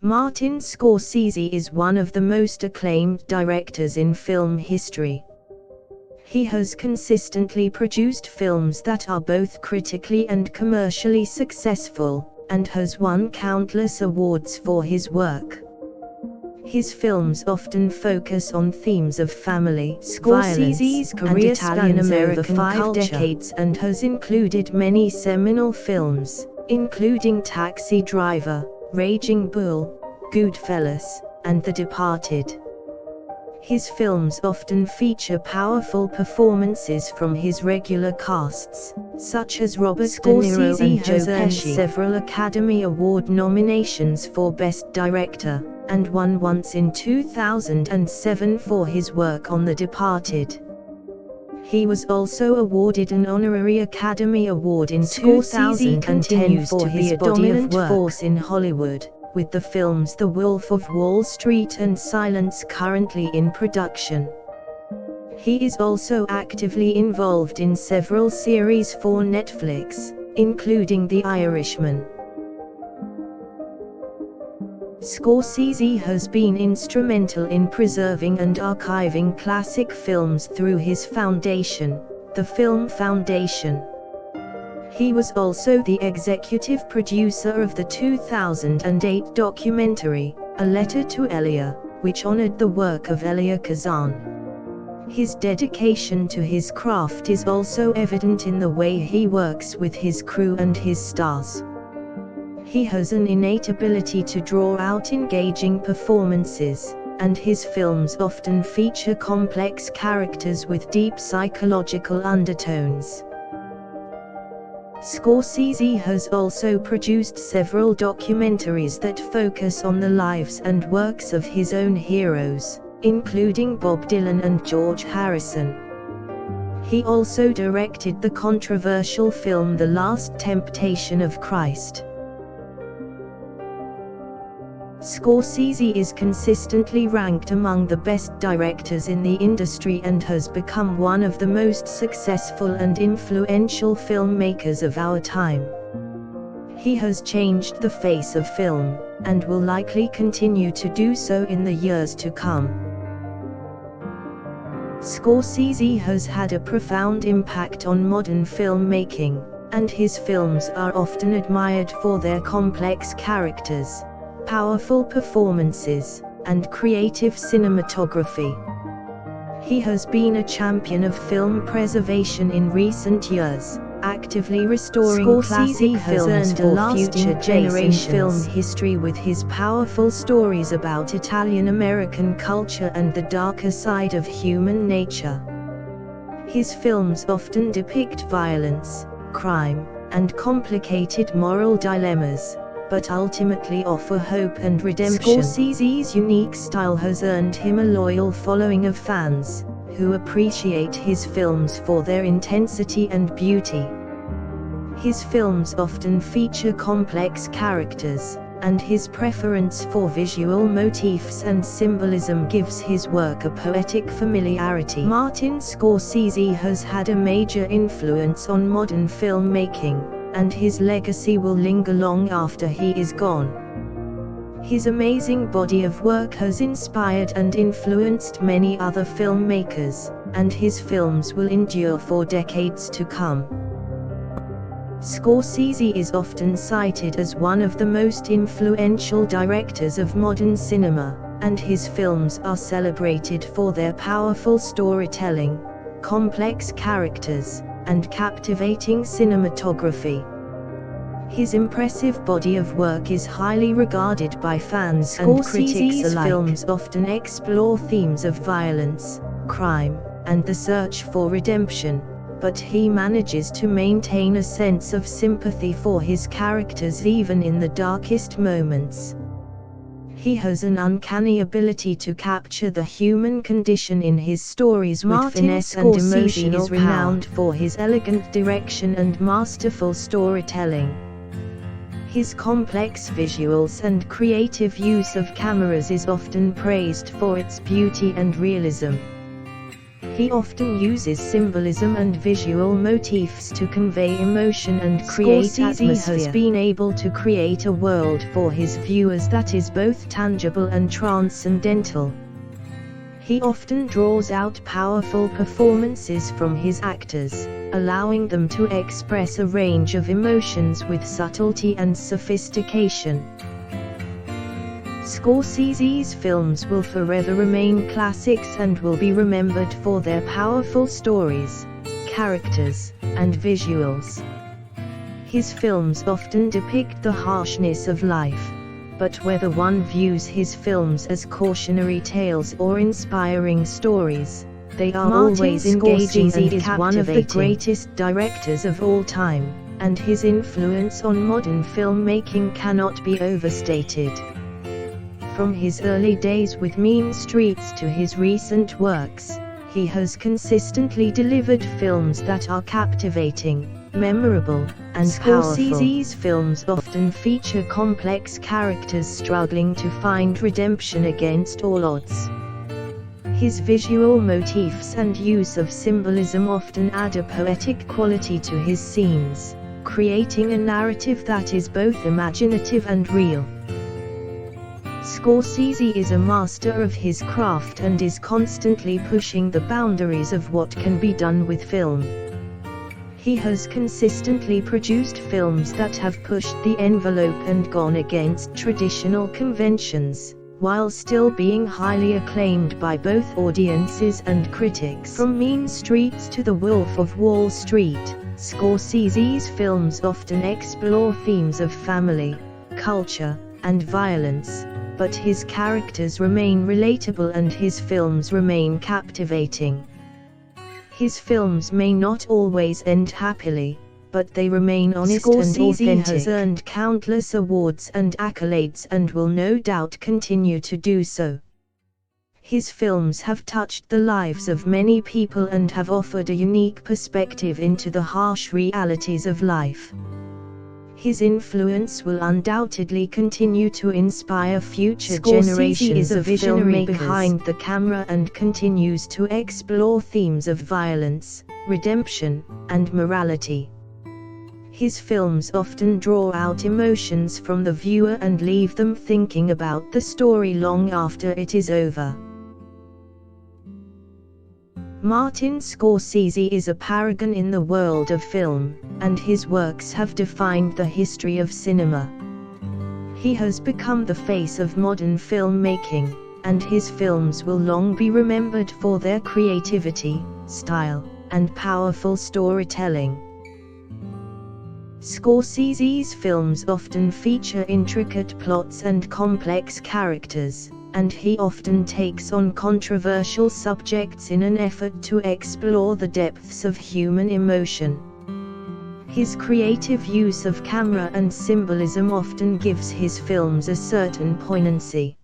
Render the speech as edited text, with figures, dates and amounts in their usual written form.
Martin Scorsese is one of the most acclaimed directors in film history. He has consistently produced films that are both critically and commercially successful, and has won countless awards for his work. His films often focus on themes of family, Scorsese's career spans over 5 decades and has included many seminal films, including Taxi Driver, Raging Bull, Goodfellas, and The Departed. His films often feature powerful performances from his regular casts, such as Robert De Niro and Joe Pesci. Several Academy Award nominations for Best Director, and won once in 2007 for his work on The Departed. He was also awarded an honorary Academy Award in 2010 for his dominant force in Hollywood, with the films The Wolf of Wall Street and Silence currently in production. He is also actively involved in several series for Netflix, including The Irishman. Scorsese has been instrumental in preserving and archiving classic films through his foundation, the Film Foundation. He was also the executive producer of the 2008 documentary, A Letter to Elia, which honored the work of Elia Kazan. His dedication to his craft is also evident in the way he works with his crew and his stars. He has an innate ability to draw out engaging performances, and his films often feature complex characters with deep psychological undertones. Scorsese has also produced several documentaries that focus on the lives and works of his own heroes, including Bob Dylan and George Harrison. He also directed the controversial film The Last Temptation of Christ. Scorsese is consistently ranked among the best directors in the industry and has become one of the most successful and influential filmmakers of our time. He has changed the face of film, and will likely continue to do so in the years to come. Scorsese has had a profound impact on modern filmmaking, and his films are often admired for their complex characters, powerful performances, and creative cinematography. He has been a champion of film preservation in recent years, actively restoring classic films for future generations. Film history with his powerful stories about Italian-American culture and the darker side of human nature. His films often depict violence, crime, and complicated moral dilemmas, but ultimately offer hope and redemption. Scorsese's unique style has earned him a loyal following of fans, who appreciate his films for their intensity and beauty. His films often feature complex characters, and his preference for visual motifs and symbolism gives his work a poetic familiarity. Martin Scorsese has had a major influence on modern filmmaking, and his legacy will linger long after he is gone. His amazing body of work has inspired and influenced many other filmmakers, and his films will endure for decades to come. Scorsese is often cited as one of the most influential directors of modern cinema, and his films are celebrated for their powerful storytelling, complex characters, and captivating cinematography. His impressive body of work is highly regarded by fans and critics alike. Films often explore themes of violence, crime, and the search for redemption, but he manages to maintain a sense of sympathy for his characters even in the darkest moments. He has an uncanny ability to capture the human condition in his stories with finesse and emotional power. He is renowned for his elegant direction and masterful storytelling. His complex visuals and creative use of cameras is often praised for its beauty and realism. He often uses symbolism and visual motifs to convey emotion and create atmosphere. Scorsese has been able to create a world for his viewers that is both tangible and transcendental. He often draws out powerful performances from his actors, allowing them to express a range of emotions with subtlety and sophistication. Scorsese's films will forever remain classics and will be remembered for their powerful stories, characters, and visuals. His films often depict the harshness of life, but whether one views his films as cautionary tales or inspiring stories, they are always engaging and is one of the greatest directors of all time, and his influence on modern filmmaking cannot be overstated. From his early days with Mean Streets to his recent works, he has consistently delivered films that are captivating, memorable, and powerful. Scorsese's films often feature complex characters struggling to find redemption against all odds. His visual motifs and use of symbolism often add a poetic quality to his scenes, creating a narrative that is both imaginative and real. Scorsese is a master of his craft and is constantly pushing the boundaries of what can be done with film. He has consistently produced films that have pushed the envelope and gone against traditional conventions, while still being highly acclaimed by both audiences and critics. From Mean Streets to The Wolf of Wall Street, Scorsese's films often explore themes of family, culture, and violence, but his characters remain relatable and his films remain captivating. His films may not always end happily, but they remain honest and authentic. Scorsese has earned countless awards and accolades and will no doubt continue to do so. His films have touched the lives of many people and have offered a unique perspective into the harsh realities of life. His influence will undoubtedly continue to inspire future generations of filmmakers behind the camera and continues to explore themes of violence, redemption, and morality. His films often draw out emotions from the viewer and leave them thinking about the story long after it is over. Martin Scorsese is a paragon in the world of film, and his works have defined the history of cinema. He has become the face of modern filmmaking, and his films will long be remembered for their creativity, style, and powerful storytelling. Scorsese's films often feature intricate plots and complex characters, and he often takes on controversial subjects in an effort to explore the depths of human emotion. His creative use of camera and symbolism often gives his films a certain poignancy.